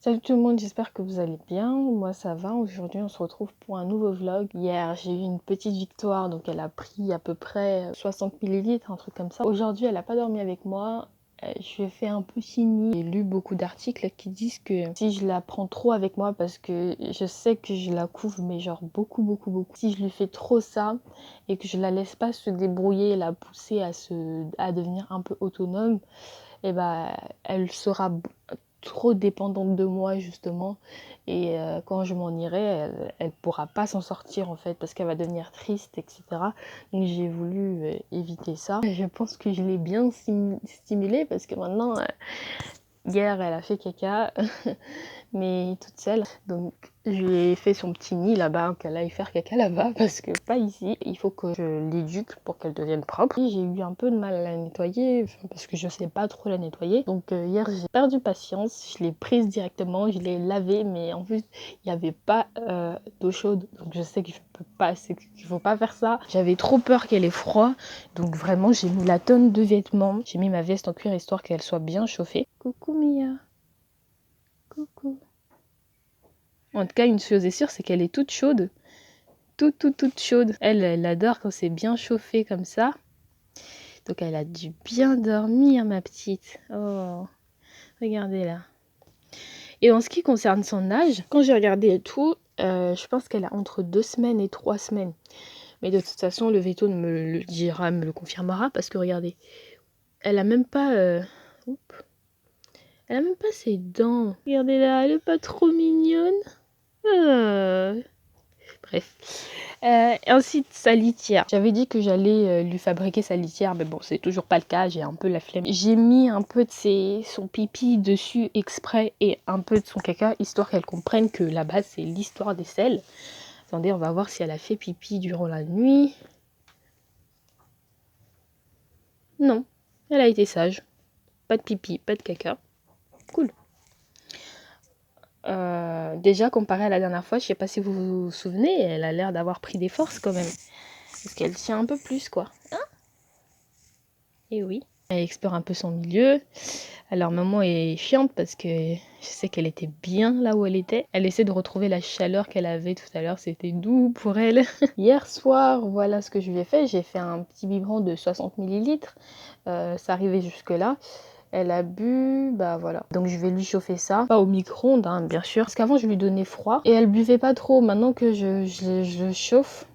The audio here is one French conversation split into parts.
Salut tout le monde, j'espère que vous allez bien. Moi ça va. Aujourd'hui on se retrouve pour un nouveau vlog. Hier j'ai eu une petite victoire, donc elle a pris à peu près 60 millilitres, un truc comme ça. Aujourd'hui elle n'a pas dormi avec moi. Je lui ai fait un peu signe. J'ai lu beaucoup d'articles qui disent que si je la prends trop avec moi, parce que je sais que je la couvre mais genre beaucoup, si je lui fais trop ça et que je la laisse pas se débrouiller, la pousser à devenir un peu autonome, et bah elle sera trop dépendante de moi justement, et quand je m'en irai, elle pourra pas s'en sortir en fait, parce qu'elle va devenir triste, etc. Donc j'ai voulu éviter ça. Je pense que je l'ai bien stimulée, parce que maintenant hier elle a fait caca mais toute seule, donc je lui ai fait son petit nid là-bas, qu'elle aille faire caca là-bas, parce que pas ici. Il faut que je l'éduque pour qu'elle devienne propre. J'ai eu un peu de mal à la nettoyer, parce que je sais pas trop la nettoyer. Donc hier j'ai perdu patience, je l'ai prise directement, je l'ai lavée, mais en plus il n'y avait pas d'eau chaude, donc je sais que je peux pas, qu'il faut pas faire ça. J'avais trop peur qu'elle ait froid, donc vraiment j'ai mis la tonne de vêtements, j'ai mis ma veste en cuir histoire qu'elle soit bien chauffée. Coucou Mia. Coucou. En tout cas, une chose est sûre, c'est qu'elle est toute chaude. Toute chaude. Elle adore quand c'est bien chauffé comme ça. Donc elle a dû bien dormir, ma petite. Oh, regardez là. Et en ce qui concerne son âge, quand j'ai regardé et tout, je pense qu'elle a entre 2 semaines et 3 semaines. Mais de toute façon, le veto me le dira, me le confirmera, parce que regardez, elle a même pas... elle a même pas ses dents. Regardez là, elle est pas trop mignonne. Bref. Ensuite, sa litière. J'avais dit que j'allais lui fabriquer sa litière, mais bon, c'est toujours pas le cas, j'ai un peu la flemme. J'ai mis un peu de son pipi dessus exprès, et un peu de son caca, histoire qu'elle comprenne que la base, c'est l'histoire des selles. Attendez, on va voir si elle a fait pipi durant la nuit. Non, elle a été sage. Pas de pipi, pas de caca. Cool. Déjà, comparé à la dernière fois, je sais pas si vous vous souvenez, elle a l'air d'avoir pris des forces quand même. Parce qu'elle tient un peu plus, quoi. Hein? Et oui. Elle explore un peu son milieu. Alors maman est chiante parce que je sais qu'elle était bien là où elle était. Elle essaie de retrouver la chaleur qu'elle avait tout à l'heure. C'était doux pour elle. Hier soir, voilà ce que je lui ai fait. J'ai fait un petit biberon de 60 millilitres. Ça arrivait jusque là. Elle a bu, bah voilà. Donc je vais lui chauffer ça. Pas au micro-ondes, hein, bien sûr. Parce qu'avant je lui donnais froid. Et elle buvait pas trop. Maintenant que je chauffe,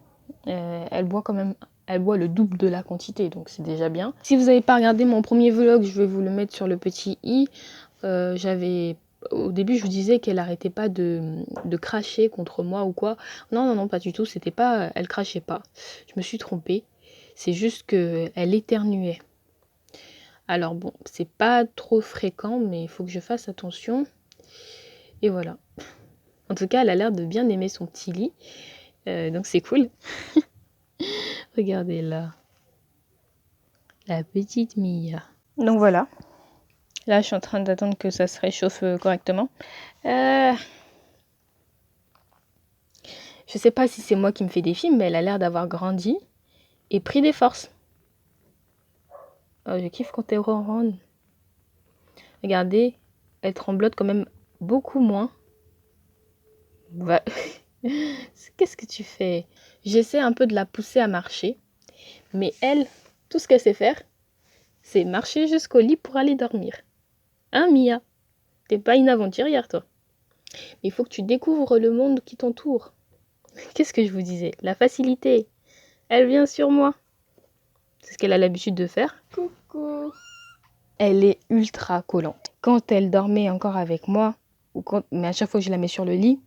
elle boit quand même. Elle boit le double de la quantité, donc c'est déjà bien. Si vous n'avez pas regardé mon premier vlog, je vais vous le mettre sur le petit i. Au début, je vous disais qu'elle arrêtait pas de cracher contre moi ou quoi. Non, pas du tout. C'était pas, elle crachait pas. Je me suis trompée. C'est juste que elle éternuait. Alors bon, c'est pas trop fréquent, mais il faut que je fasse attention. Et voilà. En tout cas, elle a l'air de bien aimer son petit lit, donc c'est cool. Regardez là. La petite Mia. Donc voilà. Là, je suis en train d'attendre que ça se réchauffe correctement. Je sais pas si c'est moi qui me fais des films, mais elle a l'air d'avoir grandi et pris des forces. Oh, je kiffe quand elle ronronne. Regardez, elle tremblote quand même beaucoup moins. Va- Qu'est-ce que tu fais? J'essaie un peu de la pousser à marcher, mais elle, tout ce qu'elle sait faire, c'est marcher jusqu'au lit pour aller dormir. Hein, Mia? T'es pas une aventurière, toi. Mais il faut que tu découvres le monde qui t'entoure. Qu'est-ce que je vous disais? La facilité. Elle vient sur moi. C'est ce qu'elle a l'habitude de faire. Coucou. Elle est ultra collante. Quand elle dormait encore avec moi, mais à chaque fois que je la mets sur le lit,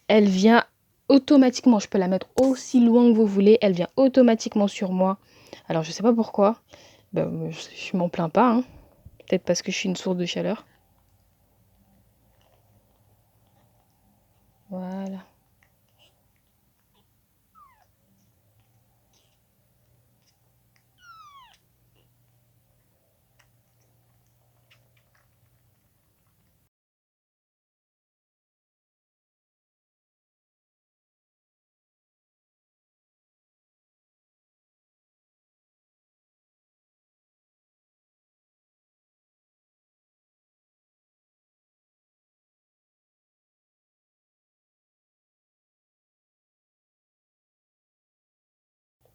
elle vient automatiquement. Je peux la mettre aussi loin que vous voulez. Elle vient automatiquement sur moi. Alors je sais pas pourquoi. Ben, je m'en plains pas. Hein. Peut-être parce que je suis une source de chaleur. Voilà.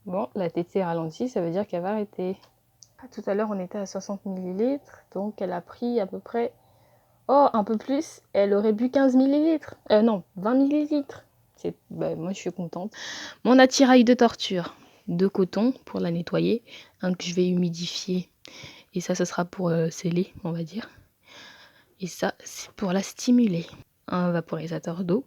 Bon, la tétée ralentit, ça veut dire qu'elle va arrêter. Ah, tout à l'heure, on était à 60 millilitres, donc elle a pris à peu près... Oh, un peu plus, elle aurait bu 15 millilitres. Non, 20 millilitres. Moi, je suis contente. Mon attirail de torture de coton pour la nettoyer, que je vais humidifier. Et ça, ce sera pour sceller, on va dire. Et ça, c'est pour la stimuler. Un vaporisateur d'eau.